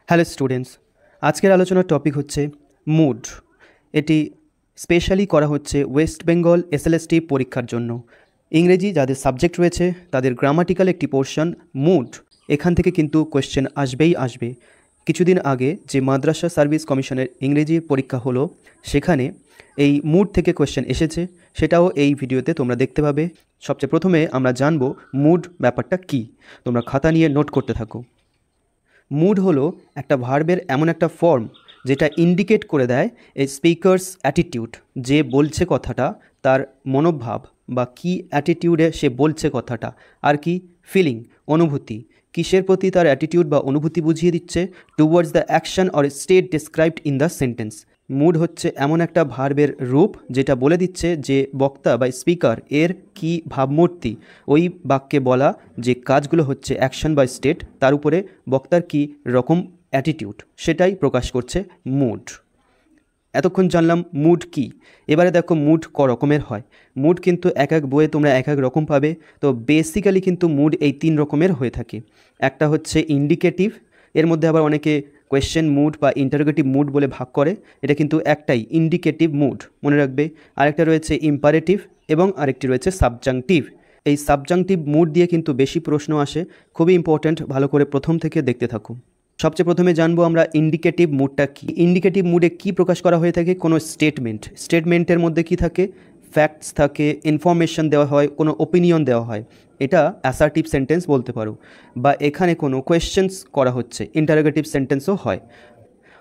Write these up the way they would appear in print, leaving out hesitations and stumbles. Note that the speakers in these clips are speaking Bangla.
হ্যালো স্টুডেন্টস, আজকের আলোচনার টপিক হচ্ছে মুড। এটি স্পেশালি করা হচ্ছে ওয়েস্ট বেঙ্গল এসএলএসটি পরীক্ষার জন্য। ইংরেজি যাদের সাবজেক্ট রয়েছে তাদের গ্রামাটিক্যাল একটি পোর্শন মুড, এখান থেকে কিন্তু কোয়েশ্চেন আসবেই আসবে। কিছুদিন আগে যে মাদ্রাসা সার্ভিস কমিশনের ইংরেজির পরীক্ষা হলো, সেখানে এই মুড থেকে কোয়েশ্চেন এসেছে, সেটাও এই ভিডিওতে তোমরা দেখতে পাবে। সবচেয়ে প্রথমে আমরা জানবো মুড ব্যাপারটা কী। তোমরা খাতা নিয়ে নোট করতে থাকো। মুড হলো একটা ভার্বের এমন একটা ফর্ম যেটা ইন্ডিকেট করে দেয় এই স্পিকার্স অ্যাটিটিউড, যে বলছে কথাটা তার মনোভাব বা কী অ্যাটিটিউডে সে বলছে কথাটা, আর কি ফিলিং অনুভূতি, কিসের প্রতি তার অ্যাটিটিউড বা অনুভূতি বুঝিয়ে দিচ্ছে towards the action or state described in the sentence. Mood হচ্ছে এমন একটা ভার্বের রূপ যেটা বলে দিচ্ছে যে বক্তা বা স্পিকার এর কী ভাবমূর্তি, ওই বাক্যে বলা যে কাজগুলো হচ্ছে অ্যাকশন বা স্টেট, তার উপরে বক্তার কী রকম অ্যাটিটিউড সেটাই প্রকাশ করছে মুড। এতক্ষণ জানলাম মুড কি। এবারে দেখো মুড ক রকমের হয়। মুড কিন্তু এক এক বইয়ে তোমরা এক এক রকম পাবে। তো বেসিক্যালি কিন্তু মুড এই তিন রকমের হয়ে থাকে। একটা হচ্ছে ইন্ডিকেটিভ, এর মধ্যে আবার অনেকে কোয়েশ্চেন মুড বা ইন্টারোগেটিভ মুড বলে ভাগ করে, এটা কিন্তু একটাই ইন্ডিকেটিভ মুড, মনে রাখবে। আরেকটা রয়েছে ইম্পারেটিভ এবং আরেকটি রয়েছে সাবজাংটিভ। এই সাবজাংটিভ মুড দিয়ে কিন্তু বেশি প্রশ্ন আসে, খুবই ইম্পর্ট্যান্ট, ভালো করে প্রথম থেকে দেখতে থাকো। সবচেয়ে প্রথমে জানবো আমরা ইন্ডিকেটিভ মুডটা কি। ইন্ডিকেটিভ মুডে কি প্রকাশ করা হয়ে থাকে? কোনো স্টেটমেন্টের মধ্যে কি থাকে? ফ্যাক্টস থাকে, ইনফরমেশন দেওয়া হয়, কোনো ওপিনিয়ন দেওয়া হয়, এটা অ্যাসার্টিভ সেন্টেন্স বলতে পারো। বা এখানে কোনো কোয়েশ্চেন্স করা হচ্ছে, ইন্টারোগেটিভ সেন্টেন্সও হয়।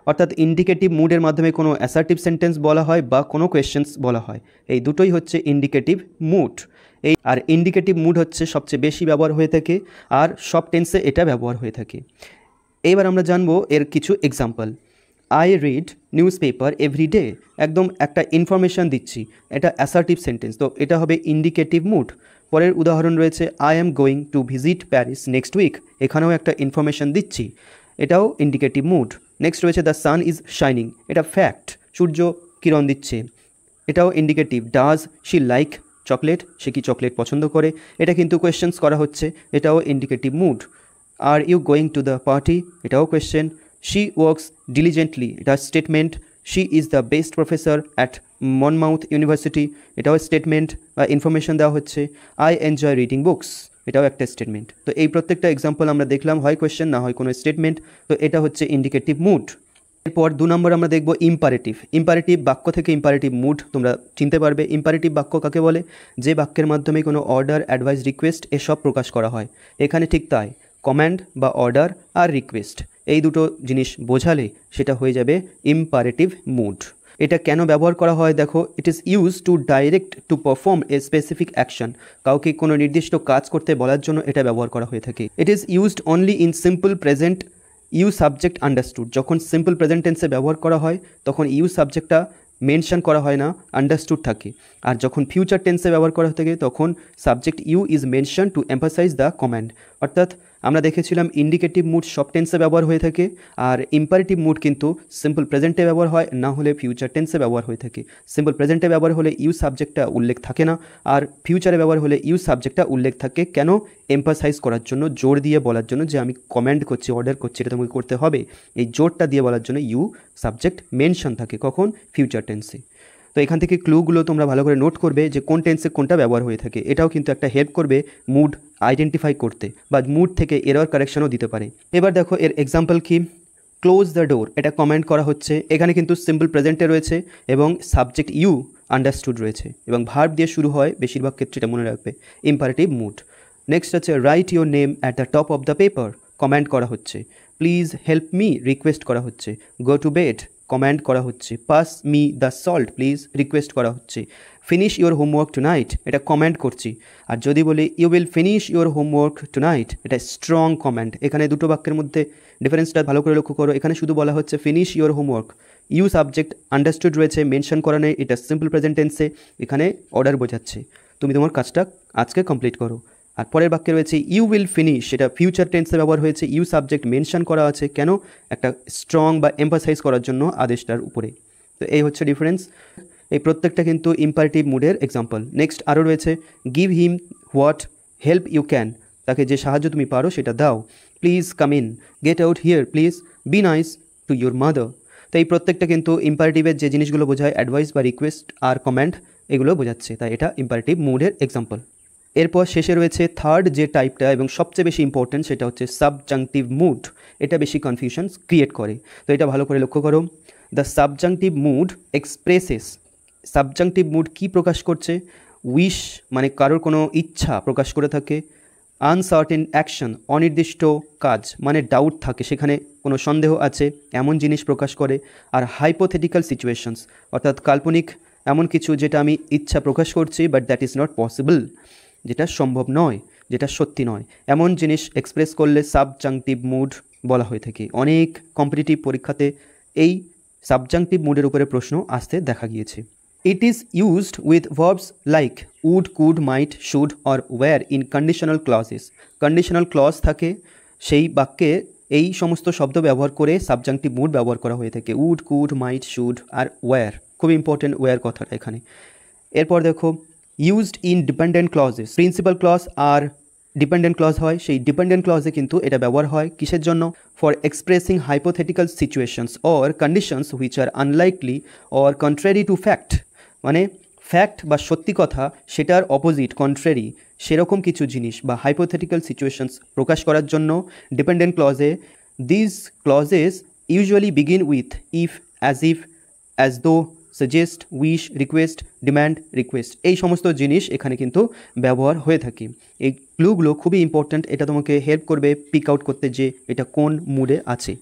অর্থাৎ ইন্ডিকেটিভ মুডের মাধ্যমে কোনো অ্যাসার্টিভ সেন্টেন্স বলা হয় বা কোনো কোয়েশ্চেন্স বলা হয়, এই দুটোই হচ্ছে ইন্ডিকেটিভ মুড। আর ইন্ডিকেটিভ মুড হচ্ছে সবচেয়ে বেশি ব্যবহার হয়ে থাকে, আর সব টেন্সে এটা ব্যবহার হয়ে থাকে। এইবার আমরা জানবো এর কিছু example. I read news paper every day, একদম একটা ইনফরমেশান দিচ্ছি, এটা অ্যাসার্টিভ সেন্টেন্স, তো এটা হবে ইন্ডিকেটিভ মুড। পরের উদাহরণ রয়েছে I am going to visit Paris next week, এখানেও একটা ইনফরমেশান দিচ্ছি, এটাও ইন্ডিকেটিভ মুড। নেক্সট রয়েছে দ্য সান ইজ শাইনিং, এটা ফ্যাক্ট, সূর্য কিরণ দিচ্ছে, এটাও indicative. Does she like chocolate, সে কি চকলেট পছন্দ করে, এটা কিন্তু কোয়েশ্চেন্স করা হচ্ছে, এটাও indicative mood. Are you going to the party, এটাও কোয়েশ্চেন। শি ওয়ার্কস ডিলিজেন্টলি, এটা statement. She is the best professor at Monmouth University, এটাও স্টেটমেন্ট বা ইনফরমেশন দেওয়া হচ্ছে। আই এনজয় রিডিং বুকস, এটাও একটা স্টেটমেন্ট। তো এই প্রত্যেকটা এক্সাম্পল আমরা দেখলাম, হয় কোয়েশ্চেন না হয় কোনো স্টেটমেন্ট, তো এটা হচ্ছে ইন্ডিকেটিভ মুড। এরপর 2 নম্বর আমরা দেখব ইম্পারেটিভ। ইম্পারেটিভ বাক্য থেকে ইম্পারেটিভ মুড তোমরা চিনতে পারবে। ইম্পারেটিভ বাক্য কাকে বলে? যে বাক্যের মাধ্যমে কোনো অর্ডার, অ্যাডভাইস, রিকোয়েস্ট এসব প্রকাশ করা হয়। এখানে ঠিক তাই, কমান্ড বা অর্ডার আর রিকোয়েস্ট, এই দুটো জিনিস বোঝালে সেটা হয়ে যাবে ইম্পারেটিভ মুড। এটা কেন ব্যবহার করা হয় দেখো, it is use to direct to perform a specific action, কাউকে কোনো নির্দিষ্ট কাজ করতে বলার জন্য এটা ব্যবহার করা হয়ে থাকে। It is used only in simple present you subject understood, যখন সিম্পল প্রেজেন্ট টেন্সে ব্যবহার করা হয় তখন ইউ সাবজেক্টটা মেনশন করা হয় না, আন্ডারস্টুড থাকে। আর যখন ফিউচার টেন্সে ব্যবহার করা থাকে তখন subject you is mention to emphasise the command. অর্থাৎ আমরা দেখেছিলাম ইন্ডিকেটিভ মুড সব টেন্সে ব্যবহার হয়ে থাকে, আর ইম্পারেটিভ মুড কিন্তু সিম্পল প্রেজেন্টে ব্যবহার হয়, না হলে ফিউচার টেন্সে ব্যবহার হয়ে থাকে। সিম্পল প্রেজেন্টে ব্যবহার হলে ইউ সাবজেক্টটা উল্লেখ থাকে না, আর ফিউচারে ব্যবহার হলে ইউ সাবজেক্টটা উল্লেখ থাকে। কেন? এম্ফাসাইজ করার জন্য, জোর দিয়ে বলার জন্য যে আমি কমান্ড করছি, অর্ডার করছি, এটা তোমাকে করতে হবে, এই জোরটা দিয়ে বলার জন্য ইউ সাবজেক্ট মেনশন থাকে। কখন? ফিউচার টেন্সে। তো এখান থেকে ক্লুগুলো তোমরা ভালো করে নোট করবে যে কোন টেন্সে কোনটা ব্যবহার হয়ে থাকে, এটাও কিন্তু একটা হেল্প করবে মুড আইডেন্টিফাই করতে, বা মুড থেকে এরর কারেকশনও দিতে পারে। এবার দেখো এর এক্সাম্পল কি। ক্লোজ দ্য ডোর, এটা কমেন্ট করা হচ্ছে, এখানে কিন্তু সিম্পল প্রেজেন্টে রয়েছে এবং সাবজেক্ট ইউ আন্ডারস্টুড রয়েছে এবং ভার্ব দিয়ে শুরু হয় বেশিরভাগ ক্ষেত্রে, এটা মনে রাখবে, ইম্পারেটিভ মুড। নেক্সট হচ্ছে right your name at the top of the paper, comment করা হচ্ছে। প্লিজ হেল্প মি, রিকোয়েস্ট করা হচ্ছে। গো টু বেড, কমেন্ট করা হচ্ছে। Pass me the salt please, request করা হচ্ছে। ফিনিশ ইউর হোমওয়ার্ক টুনাইট, এটা কমেন্ট করছি। আর যদি বলি you will finish your homework tonight, এটা স্ট্রং কমেন্ট। এখানে দুটো বাক্যের মধ্যে ডিফারেন্সটা ভালো করে লক্ষ্য করো। এখানে শুধু বলা হচ্ছে finish your homework, you subject understood রয়েছে, মেনশন করা নেই, এটা সিম্পল প্রেজেন্ট টেন্সে, এখানে অর্ডার বোঝাচ্ছে তুমি তোমার কাজটা আজকে কমপ্লিট করো। আর পরের বাক্যে রয়েছে ইউ উইল ফিনিশ, সেটা ফিউচার টেন্সে ব্যবহার হয়েছে, ইউ সাবজেক্ট মেনশন করা আছে। কেন? একটা স্ট্রং বা এম্ফাসাইজ করার জন্য আদেশটার উপরে। তো এই হচ্ছে ডিফারেন্স। এই প্রত্যেকটা কিন্তু ইম্পারেটিভ মুডের এক্সাম্পল। নেক্সট আরও রয়েছে give him what help you can, তাকে যে সাহায্য তুমি পারো সেটা দাও। Please come in, get out here please, be nice to your mother. তো এই প্রত্যেকটা কিন্তু ইম্পারেটিভের যে জিনিসগুলো বোঝায়, অ্যাডভাইস বা রিকোয়েস্ট আর কমেন্ট, এগুলো বোঝাচ্ছে, তাই এটা ইম্পারেটিভ মুডের এক্সাম্পল। এরপর শেষে রয়েছে থার্ড যে টাইপটা এবং সবচেয়ে বেশি ইম্পর্টেন্ট, সেটা হচ্ছে সাবজাংটিভ মুড। এটা বেশি কনফিউশন ক্রিয়েট করে, তো এটা ভালো করে লক্ষ্য করো। The subjunctive mood expresses, subjunctive mood কী প্রকাশ করছে? উইশ মানে কারোর কোনো ইচ্ছা প্রকাশ করে থাকে। আনসার্টেন অ্যাকশন, অনির্দিষ্ট কাজ মানে ডাউট থাকে, সেখানে কোনো সন্দেহ আছে এমন জিনিস প্রকাশ করে। আর হাইপোথেটিক্যাল সিচুয়েশনস, অর্থাৎ কাল্পনিক এমন কিছু যেটা আমি ইচ্ছা প্রকাশ করছি but that is not possible, যেটা সম্ভব নয়, যেটা সত্যি নয়, এমন জিনিস এক্সপ্রেস করলে সাবজাংটিভ মুড বলা হয়ে থাকে। অনেক কম্পিটিটিভ পরীক্ষাতে এই সাবজাংটিভ মুডের উপরে প্রশ্ন আসতে দেখা গিয়েছে। It is used with verbs like would, could, might, should or were in conditional clauses. Conditional clause থাকে সেই বাক্যে, এই সমস্ত শব্দ ব্যবহার করে সাবজাংটিভ মুড ব্যবহার করা হয়ে থাকে। উড, কুড, মাইট, শুড আর ওয়্যার, খুব ইম্পর্টেন্ট ওয়্যার কথাটা এখানে। এরপর দেখো used in dependent clauses, principal clause আর ডিপেন্ডেন্ট ক্লজ হয়, সেই ডিপেন্ডেন্ট ক্লজে কিন্তু এটা ব্যবহার হয় কিসের জন্য? For expressing hypothetical situations or conditions which are unlikely or contrary to fact, মানে ফ্যাক্ট বা সত্যি কথা সেটার অপোজিট, কন্ট্রারি, সেরকম কিছু জিনিস বা হাইপোথেটিক্যাল সিচুয়েশনস প্রকাশ করার জন্য ডিপেন্ডেন্ট ক্লজে this clauses usually begin with if, as if, as though, suggest, wish, request, demand, request, এই সমস্ত জিনিস এখানে কিন্তু ব্যবহার হয়ে থাকে। এই ক্লুগুলো খুবই ইম্পর্ট্যান্ট, এটা তোমাকে হেল্প করবে পিক আউট করতে যে এটা কোন মুডে আছে।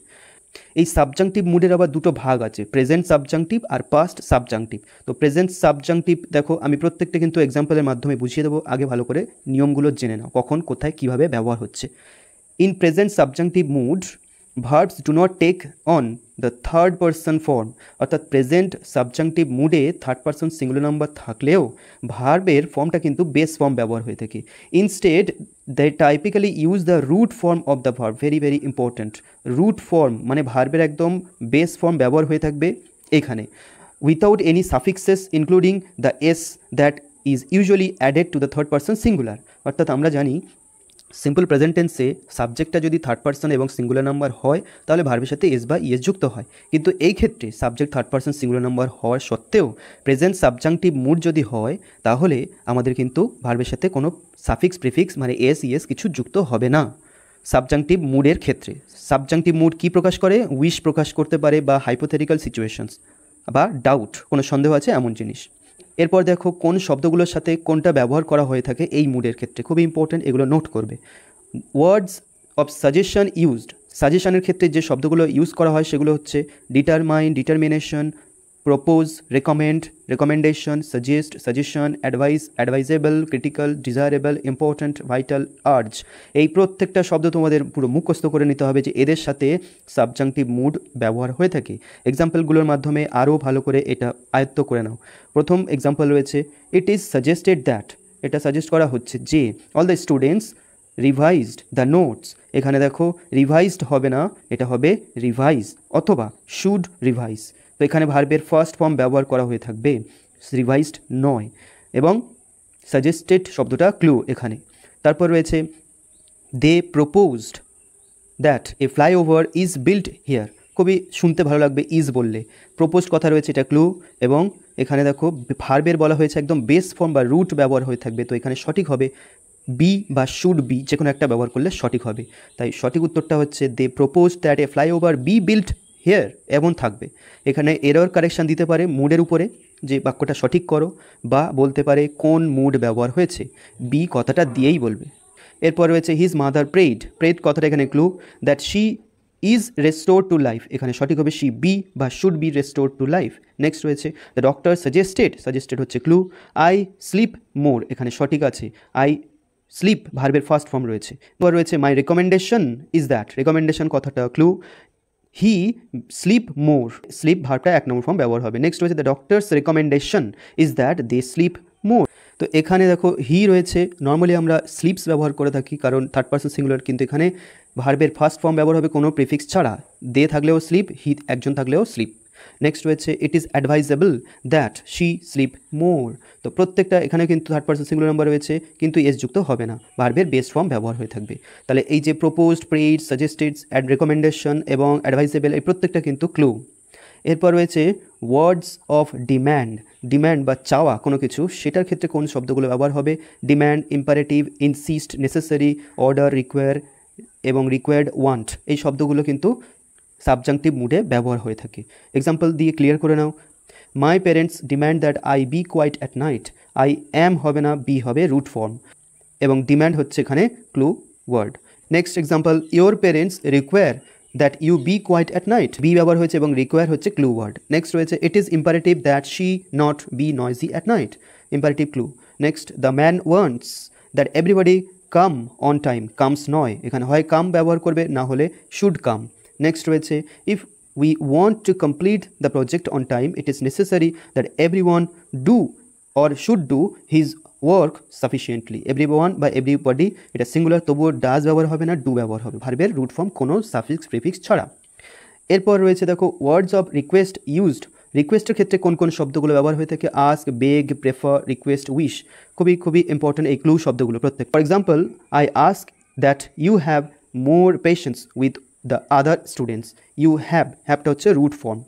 এই সাবজাংটিভ মুডের আবার দুটো ভাগ আছে, প্রেজেন্ট সাবজাংটিভ আর পাস্ট সাবজাংটিভ। তো প্রেজেন্ট সাবজাংটিভ দেখো আমি প্রত্যেকটা কিন্তু এক্সাম্পলের মাধ্যমে বুঝিয়ে দেবো, আগে ভালো করে নিয়মগুলো জেনে নাও কখন কোথায় কীভাবে ব্যবহার হচ্ছে। In present subjunctive mood verbs do not take on the third person form, অর্থাৎ প্রেজেন্ট সাবজাংটিভ মুডে থার্ড পারসন সিঙ্গুলার নাম্বার থাকলেও ভার্বের ফর্মটা কিন্তু বেস ফর্ম ব্যবহার হয়ে থাকে। Instead they typically use the root form of the verb, very very important. Root form মানে ভার্বের একদম বেস ফর্ম ব্যবহার হয়ে থাকবে এখানে, without any suffixes including the S that is usually added to the third person singular. অর্থাৎ আমরা জানি সিম্পল প্রেজেন্ট টেন্সে সাবজেক্টটা যদি থার্ড পারসন এবং সিঙ্গুলার নাম্বার হয় তাহলে ভার্বের সাথে এস বা ইএস যুক্ত হয়, কিন্তু এই ক্ষেত্রে subject third person singular number হওয়ার সত্ত্বেও প্রেজেন্ট সাবজাংটিভ মুড যদি হয় তাহলে আমাদের কিন্তু ভার্বের সাথে কোনো সাফিক্স, প্রিফিক্স মানে এস, ইএস কিছু যুক্ত হবে না সাবজাংটিভ মুডের ক্ষেত্রে। সাবজাংটিভ মুড কী প্রকাশ করে? উইশ প্রকাশ করতে পারে বা হাইপোথেটিক্যাল সিচুয়েশনস বা ডাউট, কোনো সন্দেহ আছে এমন জিনিস। এরপর দেখো কোন শব্দগুলোর সাথে কোনটা ব্যবহার করা হয়ে থাকে এই মুডের ক্ষেত্রে, খুবই ইম্পর্টেন্ট, এগুলো নোট করবে। ওয়ার্ডস অফ সাজেশন ইউজড, সাজেশনের ক্ষেত্রে যে শব্দগুলো ইউজ করা হয় সেগুলো হচ্ছে determine, determination, propose, recommend, recommendation, suggest, suggestion, advice, advisable, critical, desirable, important, vital, urge. এই প্রত্যেকটা শব্দ তোমাদের পুরো মুখস্থ করে নিতে হবে যে এদের সাথে সাবজাংটিভ মুড ব্যবহার হয়ে থাকে। এক্সাম্পলগুলোর মাধ্যমে আরও ভালো করে এটা আয়ত্ত করে নাও। প্রথম এক্সাম্পল রয়েছে ইট ইজ সাজেস্টেড দ্যাট, এটা সাজেস্ট করা হচ্ছে যে all the students revised the notes. এখানে দেখো রিভাইজড হবে না, এটা হবে রিভাইজ অথবা শুড রিভাইজ। তো এখানে ভার্বের ফার্স্ট ফর্ম ব্যবহার করা হয়ে থাকবে, রিভাইজড নয়, এবং সাজেস্টেড শব্দটা ক্লু এখানে। তারপর রয়েছে they proposed that a flyover is built here, খুবই শুনতে ভালো লাগবে ইজ বললে। প্রপোজড কথা রয়েছে, এটা ক্লু, এবং এখানে দেখো ভার্বের বলা হয়েছে একদম বেস ফর্ম বা রুট ব্যবহার হয়ে থাকবে, তো এখানে সঠিক হবে বি বা শুড বি, যে কোনো একটা ব্যবহার করলে সঠিক হবে। তাই সঠিক উত্তরটা হচ্ছে they propose that a flyover be built here, এমন থাকবে। এখানে এরর কারেকশান দিতে পারে মুডের উপরে যে বাক্যটা সঠিক করো, বা বলতে পারে কোন মুড ব্যবহার হয়েছে, বি কথাটা দিয়েই বলবে। এরপর রয়েছে হিজ মাদার প্রেড, প্রেড কথাটা এখানে clue, that she is restored to life, এখানে সঠিক হবে শি বি বা should be restored to life. Next রয়েছে দ্য ডক্টর সাজেস্টেড, সাজেস্টেড হচ্ছে ক্লু, আই স্লিপ মোর, এখানে সঠিক আছে আই স্লিপ ভার্বের ফার্স্ট ফর্ম রয়েছে। এরপর রয়েছে my recommendation is that, recommendation কথাটা clue, he sleep more, sleep ভার্বটা এক নম্বর ফর্ম ব্যবহার হবে। নেক্সট রয়েছে the doctor's recommendation is that they slip more. তো এখানে দেখো হি রয়েছে, নর্মালি আমরা স্লিপস ব্যবহার করে থাকি কারণ থার্ড পারসন সিঙ্গুলার, কিন্তু এখানে ভার্বের ফার্স্ট ফর্ম ব্যবহার হবে কোনো প্রিফিক্স ছাড়া, দে থাকলেও স্লিপ, হি একজন থাকলেও স্লিপ। নেক্সট রয়েছে it is advisable that she sleep more. তো প্রত্যেকটা এখানে কিন্তু থার্ড পারসন সিঙ্গুলার নাম্বার রয়েছে, কিন্তু এস যুক্ত হবে না, ভার্বের বেস ফর্ম ব্যবহার হয়ে থাকবে। তাহলে এই যে proposed, prayed, suggested, add, recommendation এবং অ্যাডভাইজেবল, এই প্রত্যেকটা কিন্তু ক্লু। এরপর রয়েছে ওয়ার্ডস অফ ডিম্যান্ড। ডিম্যান্ড বা চাওয়া কোনো কিছু, সেটার ক্ষেত্রে কোন শব্দগুলো ব্যবহার হবে? Demand, imperative, insist, necessary, order, require এবং রিকোয়ার্ড, ওয়ান্ট, এই শব্দগুলো কিন্তু সাবজাংটিভ মুডে ব্যবহার হয়ে থাকে। এক্সাম্পল দিয়ে ক্লিয়ার করে নাও। My parents demand that I be quiet at night. I am হবে না, বি হবে রুট ফর্ম, এবং ডিম্যান্ড হচ্ছে এখানে clue word. Next example, your parents require that you be quiet at night. Be ব্যবহার হয়েছে এবং রিকোয়ার হচ্ছে ক্লু ওয়ার্ড। নেক্সট রয়েছে it is imperative that she not be noisy at night. Imperative clue. Next the man wants that everybody come on time. Comes নয়, এখানে হয় কাম ব্যবহার করবে, না হলে শুড কাম। নেক্সট রয়েছে if we want to complete the project on time, it is necessary that everyone do or should do his work sufficiently. everyone বা everybody এটা সিঙ্গুলার, তবুও ডাজ ব্যবহার হবে না, ডু ব্যবহার হবে, ভার্বের রুট ফর্ম কোনো সাফিক্স প্রিফিক্স ছাড়া। এরপর রয়েছে দেখো ওয়ার্ডস অফ রিকোয়েস্ট ইউজড। রিকোয়েস্টের ক্ষেত্রে কোন কোন শব্দগুলো ব্যবহার হয়ে থাকে? Ask, beg, prefer, request, wish. খুবই খুবই ইম্পর্টেন্ট এই ক্লু শব্দগুলো প্রত্যেক। For example, I ask that you have more patience with the other students. You হ্যাভটা হচ্ছে রুট ফর্ম।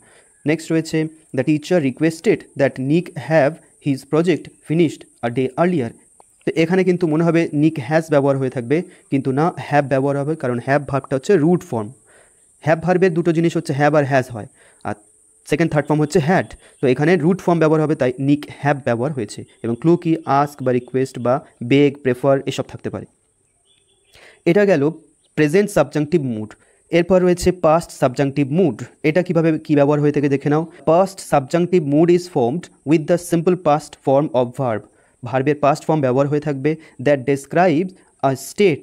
নেক্সট রয়েছে দ্য টিচার রিকোয়েস্টেড দ্যাট নিক have his project finished a day earlier. তো এখানে কিন্তু মনে হবে নিক হ্যাজ ব্যবহার হয়ে থাকবে, কিন্তু না, হ্যাভ ব্যবহার হবে, কারণ হ্যাভ ভার্বটা হচ্ছে রুট ফর্ম। হ্যাভ ভার্বের দুটো জিনিস হচ্ছে হ্যাভ আর হ্যাজ হয়, আর সেকেন্ড থার্ড ফর্ম হচ্ছে হ্যাড। তো এখানে রুট ফর্ম ব্যবহার হবে, তাই নিক হ্যাভ ব্যবহার হয়েছে। এবং ক্লু কি? আস্ক বা রিকোয়েস্ট বা বেগ, প্রেফার এসব থাকতে পারে। এটা গেল প্রেজেন্ট সাবজাংটিভ মুড। এরপর রয়েছে পাস্ট সাবজাংটিভ মুড। এটা কিভাবে কি ব্যবহার হয়ে থাকে দেখে নাও। Past subjunctive mood is formed with the simple past form of verb. ভার্বের পাস্ট ফর্ম ব্যবহার হয়ে থাকবে that describes a state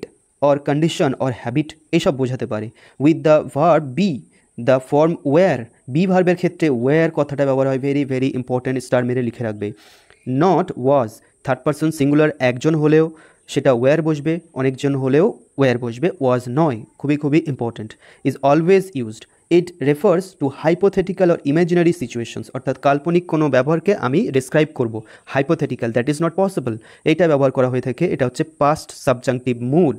or condition or habit, এসব বোঝাতে পারে। With the verb be the form were. Be ভার্বের ক্ষেত্রে ওয়্যার কথাটা ব্যবহার হয়, ভেরি ভেরি ইম্পর্ট্যান্ট, স্টার মেরে লিখে রাখবে। Not was, third person singular একজন হলেও সেটা ওয়্যার বসবে, অনেকজন হলেও ওয়্যার বসবে, ওয়াজ নয়, খুবই খুবই important. Is always used, it refers to hypothetical or imaginary situations, অর্থাৎ কাল্পনিক কোনো ব্যবহারকে আমি ডিসক্রাইব করব, hypothetical, that is not possible, এইটা ব্যবহার করা হয়ে থাকে। এটা হচ্ছে past subjunctive mood.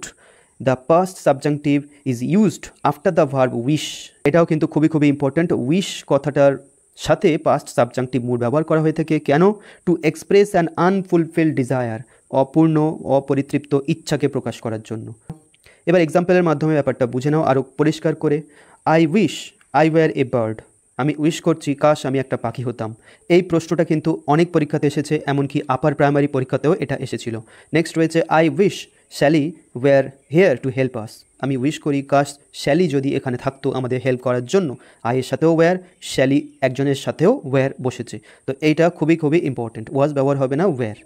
The past subjunctive is used after the verb wish. এটাও কিন্তু খুবই খুবই ইম্পর্ট্যান্ট। উইশ কথাটার সাথে পাস্ট সাবজাংটিভ মুড ব্যবহার করা হয়ে থাকে। কেন? টু এক্সপ্রেস অ্যান আনফুলফিলড ডিজায়ার, অপূর্ণ অপরিতৃপ্ত ইচ্ছাকে প্রকাশ করার জন্য। এবার এক্সাম্পলের মাধ্যমে ব্যাপারটা বুঝে নাও আরও পরিষ্কার করে। I wish I were a bird. আমি উইশ করছি কাশ আমি একটা পাখি হতাম। এই প্রশ্নটা কিন্তু অনেক পরীক্ষাতে এসেছে, এমনকি আপার প্রাইমারি পরীক্ষাতেও এটা এসেছিল। নেক্সট রয়েছে I wish Shelly were here to help us. আমি উইশ করি কাশ শ্যালি যদি এখানে থাকতো আমাদের হেল্প করার জন্য। আইয়ের সাথেও ওয়্যার, শ্যালি একজনের সাথেও ওয়্যার বসেছে। তো এইটা খুবই খুবই ইম্পর্টেন্ট, ওয়াজ ব্যবহার হবে না, ওয়্যার।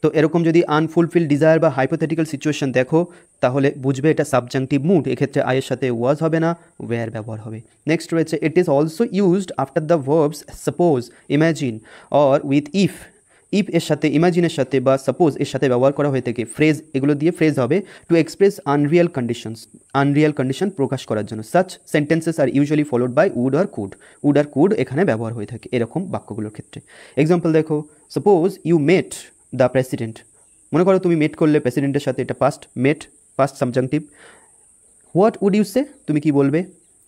তো এরকম যদি আনফুলফিল ডিজায়ার বা হাইপোথেটিক্যাল সিচুয়েশন দেখো, তাহলে বুঝবে এটা সাবজাংটিভ মুড। এক্ষেত্রে আয়ের সাথে ওয়াজ হবে না, ওয়্যার ব্যবহার হবে। নেক্সট রয়েছে it is also used after the verbs suppose, imagine or with if. If এর সাথে, ইমাজিনের সাথে বা সাপোজ এর সাথে ব্যবহার করা হয়ে থাকে। ফ্রেজ, এগুলো দিয়ে ফ্রেজ হবে to express unreal conditions, unreal condition প্রকাশ করার জন্য। Such sentences are usually followed by would or could. Would or could এখানে ব্যবহার হয়ে থাকে এরকম বাক্যগুলোর ক্ষেত্রে। এক্সাম্পল দেখো, suppose you met the president. মনে করো তুমি মেট করলে প্রেসিডেন্টের সাথে, এটা past, met past subjunctive. What would you say, তুমি কি বলবে?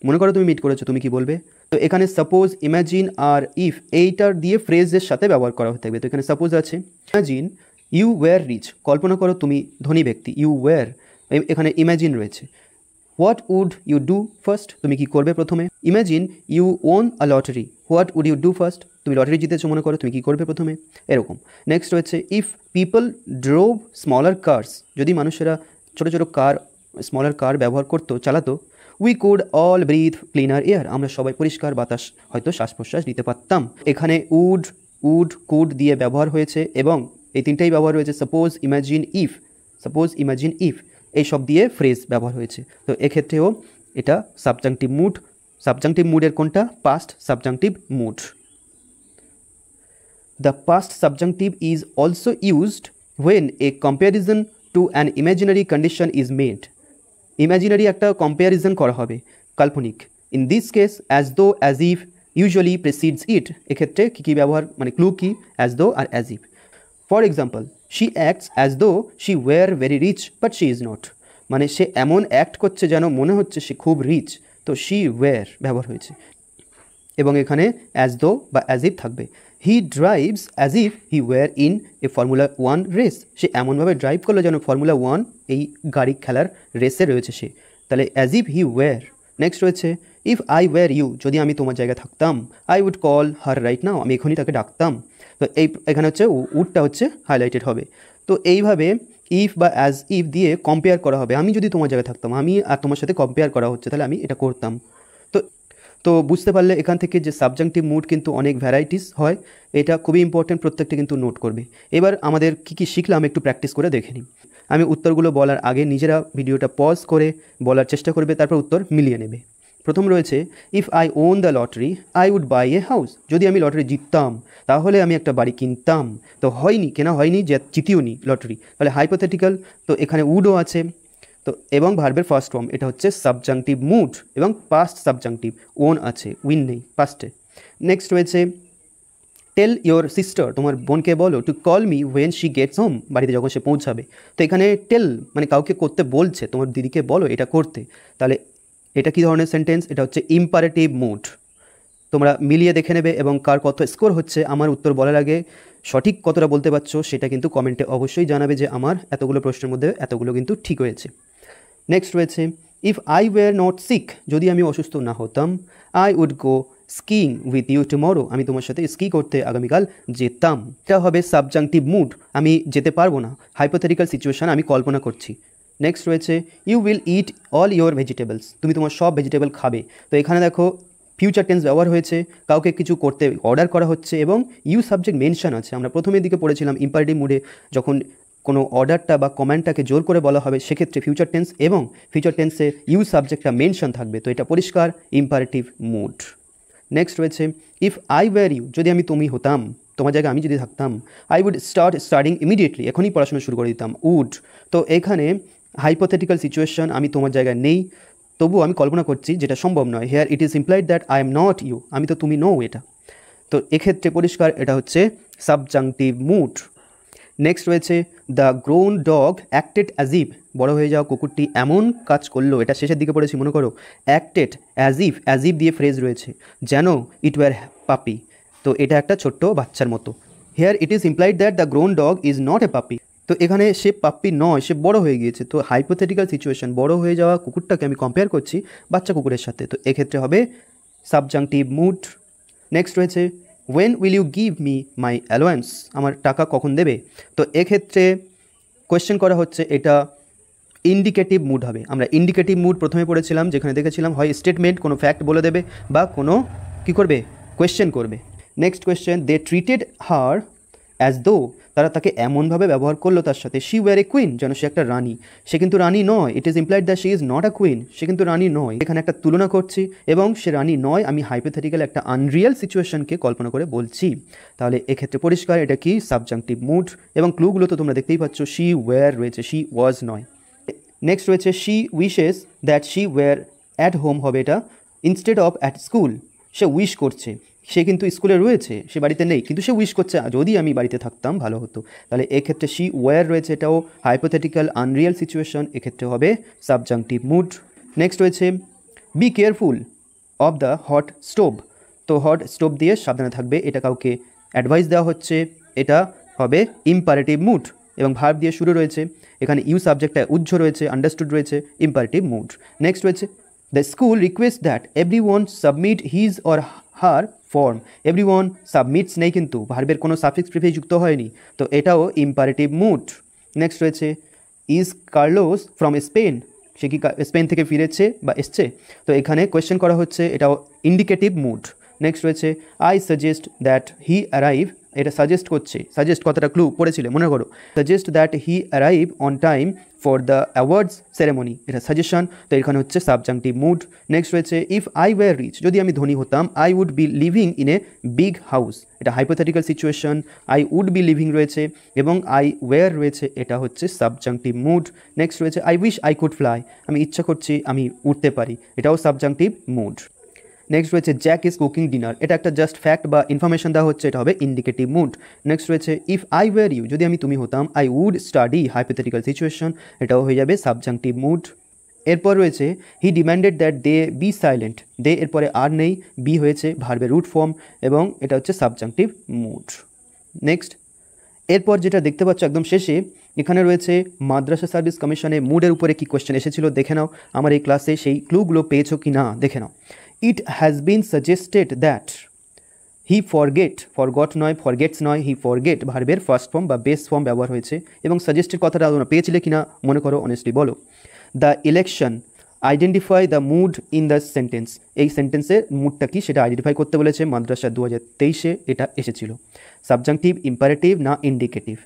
মনে করো তুমি মিট করেছো, তুমি কি বলবে? তো এখানে সাপোজ, ইমাজিন আর ইফ এইটার দিয়ে ফ্রেজের সাথে ব্যবহার করা হতে থাকবে। তো এখানে সাপোজ আছে, ইমাজিন ইউ ওয়্যার রিচ, কল্পনা করো তুমি ধনী ব্যক্তি। ইউ ওয়্যার, এখানে ইমাজিন রয়েছে। What would you do first, তুমি কি করবে প্রথমে? Imagine you won a lottery, what would you do first, তুমি লটারি জিতেছো, মনে করো তুমি কি করবে প্রথমে, এরকম। নেক্সট রয়েছে if people drove smaller cars, যদি মানুষেরা ছোটো ছোটো কার, স্মলার কার ব্যবহার করতো, চালাতো, we could all breathe cleaner air, আমরা সবাই পরিষ্কার বাতাস হয়তো শ্বাস প্রশ্বাস নিতে পারতাম। এখানে উড কুড দিয়ে ব্যবহার হয়েছে, এবং এই তিনটাই ব্যবহার হয়েছে suppose, imagine, if. Suppose, imagine, if এই সব দিয়ে ফ্রেজ ব্যবহার হয়েছে। তো এক্ষেত্রেও এটা সাবজাংটিভ মুড। সাবজাংটিভ মুডের কোনটা? Past subjunctive mood. The past subjunctive is also used when a comparison to an imaginary condition is made. Imaginary একটা কম্প্যারিজন করা হবে, কাল্পনিক। In this case as though, as if, usually precedes it, এক্ষেত্রে কী কী ব্যবহার, মানে ক্লু কি, as though or as if. For example, she acts as though she were very rich but she is not, মানে সে এমন অ্যাক্ট করছে যেন মনে হচ্ছে সে খুব রিচ, তো শি ওয়্যার ব্যবহার হয়েছে, এবং এখানে অ্যাজ দো বা অ্যাজ ইফ থাকবে। He drives as if he were in a formula 1 race, সে এমনভাবে ড্রাইভ করলো যেন ফর্মুলা 1 এই গাড়ি খেলার রেসে রয়েছে সে, তাহলে as if he were. Next রয়েছে ইফ আই ওয়্যার ইউ, যদি আমি তোমার জায়গায় থাকতাম, I would call her right now, আমি এখনই তাকে ডাকতাম। তো এখানে হচ্ছে উডটা হচ্ছে হাইলাইটেড হবে। তো এইভাবে ইফ বা অ্যাজ ইফ দিয়ে কম্পেয়ার করা হবে, আমি যদি তোমার জায়গায় থাকতাম, আমি আর তোমার সাথে কম্পেয়ার করা হচ্ছে, তাহলে আমি এটা করতাম। তো তো বুঝতে পারলে এখান থেকে যে সাবজাংটিভ মুড কিন্তু অনেক ভ্যারাইটিস হয়, এটা খুবই ইম্পর্টেন্ট, প্রত্যেকটা কিন্তু নোট করবে। এবার আমাদের কী কী শিখলাম একটু প্র্যাকটিস করে দেখে নিই। আমি উত্তরগুলো বলার আগে নিজেরা ভিডিওটা পজ করে বলার চেষ্টা করবে, তারপর উত্তর মিলিয়ে নেবে। প্রথম রয়েছে if I won the lottery I would buy a house, যদি আমি লটারি জিততাম তাহলে আমি একটা বাড়ি কিনতাম। তো হয়নি, কেনা হয়নি, যে জিতিও নি লটারি, তাহলে হাইপোথেটিক্যাল। তো এখানে উডও আছে, তো এবং ভার্বের ফার্স্ট ফর্ম, এটা হচ্ছে সাবজাংটিভ মুড, এবং পাস্ট সাবজাংটিভ, ওন আছে, উইন নেই পাস্টে। নেক্সট রয়েছে টেল ইয়োর সিস্টার, তোমার বোনকে বলো to call me when she gets home, বাড়িতে যখন সে পৌঁছাবে। তো এখানে টেল মানে কাউকে করতে বলছে, তোমার দিদিকে বলো এটা করতে, তাহলে এটা কী ধরনের সেন্টেন্স, এটা হচ্ছে ইম্পারেটিভ মুড। তোমরা মিলিয়ে দেখে নেবে, এবং কার কত স্কোর হচ্ছে আমার উত্তর বলার আগে সঠিক কতটা বলতে পারছো সেটা কিন্তু কমেন্টে অবশ্যই জানাবে, যে আমার এতগুলো প্রশ্নের মধ্যে এতগুলো কিন্তু ঠিক হয়েছে। নেক্সট রয়েছে if I were not sick, যদি আমি অসুস্থ না হতাম, I would go skiing with you tomorrow, আমি তোমার সাথে স্কি করতে আগামীকাল যেতাম। এটা হবে সাবজাংটিভ মুড, আমি যেতে পারবো না, হাইপোথেটিক্যাল সিচুয়েশান আমি কল্পনা করছি। নেক্সট রয়েছে you will eat all your vegetables, তুমি তোমার সব ভেজিটেবল খাবে। তো এখানে দেখো ফিউচার টেন্স ব্যবহার হয়েছে, কাউকে কিছু করতে অর্ডার করা হচ্ছে, এবং ইউ সাবজেক্ট মেনশন আছে। আমরা প্রথমের দিকে পড়েছিলাম ইম্পারেটিভ মুডে যখন কোনো অর্ডারটা বা কমান্ডটাকে জোর করে বলা হবে, সেক্ষেত্রে ফিউচার টেন্স এবং ফিউচার টেন্সে ইউ সাবজেক্টটা মেনশন থাকবে, তো এটা পরিষ্কার ইম্পারেটিভ মুড। নেক্সট রয়েছে ইফ আই ওয়্যার ইউ, যদি আমি তুমি হতাম, তোমার জায়গায় আমি যদি থাকতাম, আই উড স্টার্টিং ইমিডিয়েটলি, এখনই পড়াশোনা শুরু করে দিতাম, উড। তো এখানে হাইপোথেটিক্যাল সিচুয়েশন, আমি তোমার জায়গায় নেই, তবুও আমি কল্পনা করছি যেটা সম্ভব নয়। Here it is implied that I am not you, আমি তো তুমি নও এটা। তো এক্ষেত্রে পরিষ্কার এটা হচ্ছে সাবজাংটিভ মুড। নেক্সট রয়েছে the grown dog acted as if, বড় হয়ে যাওয়া কুকুরটি এমন কাজ করলো, এটা শেষের দিকে পড়েছি মনে করো, অ্যাক্টেড অ্যাজ ইফ দিয়ে ফ্রেজ রয়েছে, যেন ইট ওয়্যার পাপি, তো এটা একটা ছোট্ট বাচ্চার মতো। Here it is implied that the grown dog is not a puppy, তো এখানে সে পাপ্পি নয়, সে বড় হয়ে গিয়েছে। তো হাইপোথেটিক্যাল সিচুয়েশন, বড় হয়ে যাওয়া কুকুরটাকে আমি কম্পেয়ার করছি বাচ্চা কুকুরের সাথে, তো এক্ষেত্রে হবে সাবজাংটিভ মুড। নেক্সট রয়েছে when will you give me my allowance, আমার টাকা কখন দেবে। তো এক্ষেত্রে কোয়েশ্চেন করা হচ্ছে, এটা ইন্ডিকেটিভ মুড হবে। আমরা ইন্ডিকেটিভ মুড প্রথমে পড়েছিলাম, যেখানে দেখেছিলাম হয় স্টেটমেন্ট, কোনো ফ্যাক্ট বলে দেবে, বা কোনো কী করবে, কোয়েশ্চেন করবে। নেক্সট কোয়েশ্চেন দে ট্রিটেড হার অ্যাজ দো, তারা তাকে এমনভাবে ব্যবহার করলো তার সাথে, শি ওয়্যার এ কুইন, যেন সে একটা রানী, সে কিন্তু রানী নয়। It is implied that she is not a queen, সে কিন্তু রানী নয়। এখানে একটা তুলনা করছি, এবং সে রানী নয়, আমি হাইপোথেটিক্যাল একটা আনরিয়াল সিচুয়েশনকে কল্পনা করে বলছি। তাহলে এক্ষেত্রে পরিষ্কার এটা কি সাবজাংটিভ মুড, এবং ক্লুগুলো তো তোমরা দেখতেই পাচ্ছ, শি ওয়্যার রয়েছে, শি ওয়াজ নয়। নেক্সট রয়েছে she wishes that she were at home হবে এটা, ইনস্টেড অফ অ্যাট স্কুল, সে উইশ করছে, সে কিন্তু স্কুলে রয়েছে, সে বাড়িতে নেই, কিন্তু সে উইশ করছে যদি আমি বাড়িতে থাকতাম ভালো হতো। তাহলে এক্ষেত্রে শি ওয়্যার রয়েছে, এটাও হাইপোথেটিক্যাল আনরিয়াল সিচুয়েশন, এক্ষেত্রে হবে সাবজাংটিভ মুড। নেক্সট রয়েছে be careful of the hot stove, তো হট স্টোভ দিয়ে সাবধানে থাকবে, এটা কাউকে অ্যাডভাইস দেওয়া হচ্ছে, এটা হবে ইম্পারেটিভ মুড, এবং ভার্ব দিয়ে শুরু রয়েছে, এখানে ইউ সাবজেক্টটা উজ্জ্ব রয়েছে, আন্ডারস্টুড রয়েছে, ইম্পারেটিভ মুড। নেক্সট রয়েছে the school request that everyone submit his or her form, everyone submits নেই, কিন্তু ভার্বের কোনো সাফিক্স প্রিফিক্স যুক্ত হয়নি, তো এটাও ইম্পারেটিভ মুড। নেক্সট রয়েছে ইজ কার্লোস ফ্রম স্পেন, সে কি স্পেন থেকে ফিরেছে বা এসছে, তো এখানে কোয়েশ্চেন করা হচ্ছে, এটাও ইন্ডিকেটিভ মুড। নেক্সট রয়েছে I suggest that he arrive, এটা সাজেস্ট করছে, সাজেস্ট কথাটা ক্লু পড়েছিলে মনে করো, suggest that he arrive on time for the awards ceremony, এটা সাজেশন, তো এখানে হচ্ছে সাবজাংটিভ মুড। নেক্সট রয়েছে ইফ আই ওয়্যার রিচ, যদি আমি ধনী হতাম, I would be living in a big house, এটা hypothetical situation, I would be living রয়েছে, এবং আই ওয়্যার রয়েছে, এটা হচ্ছে সাবজাংটিভ মুড। নেক্সট রয়েছে I wish I could fly, আমি ইচ্ছা করছি আমি উঠতে পারি, এটাও সাবজাংটিভ মুড। নেক্সট রয়েছে জ্যাক ইজ কুকিং ডিনার, এটা একটা জাস্ট ফ্যাক্ট বা ইনফরমেশন দেওয়া হচ্ছে, এটা হবে ইন্ডিকেটিভ মুড। নেক্সট রয়েছে ইফ আই ওয়ার ইউ, যদি আমি তুমি হতাম, I would study hypothetical situation, এটাও হয়ে যাবে সাবজাংটিভ মুড। এরপর রয়েছে he demanded that they be silent, they এরপরে আর নেই, বি হয়েছে ভার্বের রুট ফর্ম এবং এটা হচ্ছে সাবজাংটিভ মুড। নেক্সট এরপর যেটা দেখতে পাচ্ছ একদম শেষে, এখানে রয়েছে মাদ্রাসা সার্ভিস কমিশনে মুডের উপরে কী কোয়েশ্চেন এসেছিল দেখে নাও, আমার এই ক্লাসে সেই ক্লুগুলো পেয়েছো কি না দেখে নাও। It has been suggested that, he forgot নয়, ফরগেটস নয়, হি ফরগেট ভার্বের ফার্স্ট ফর্ম বা বেস ফর্ম ব্যবহার হয়েছে এবং সাজেস্টেড কথাটা তোমরা পেয়েছিলে কিনা মনে করো, অনেস্টলি বলো। The election, identify the mood in the sentence, এই সেন্টেন্সের মুডটা কি সেটা আইডেন্টিফাই করতে বলেছে, মাদ্রাসা 2023-এ এটা এসেছিল। সাবজাংটিভ, ইম্পারেটিভ না ইন্ডিকেটিভ?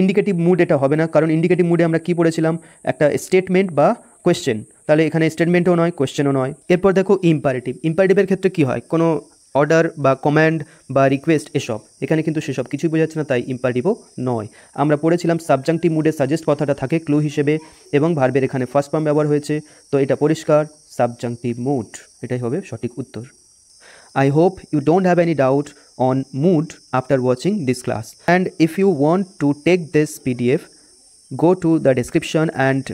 ইন্ডিকেটিভ মুড এটা হবে না, কারণ ইন্ডিকেটিভ মুডে আমরা কি পড়েছিলাম, একটা স্টেটমেন্ট বা কোয়েশ্চেন, তাহলে এখানে স্টেটমেন্টও নয় কোয়েশ্চেনও নয়। এরপর দেখো ইম্পারেটিভ, ইম্পারেটিভের ক্ষেত্রে কি হয়, কোনো অর্ডার বা কমান্ড বা রিকোয়েস্ট এসব, এখানে কিন্তু সেসব কিছুই বোঝাচ্ছে না, তাই ইম্পারেটিভও নয়। আমরা পড়েছিলাম সাবজাংটিভ মুডে সাজেস্ট কথাটা থাকে ক্লু হিসেবে এবং ভার্বের এখানে ফার্স্ট ফর্ম ব্যবহার হয়েছে, তো এটা পরিষ্কার সাবজাংটিভ মুড, এটাই হবে সঠিক উত্তর। I hope you don't have any doubt on mood after watching this class. And if you want to take this PDF, go to the description and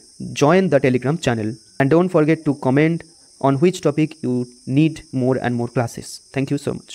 join the Telegram channel. And don't forget to comment on which topic you need more and more classes. Thank you so much.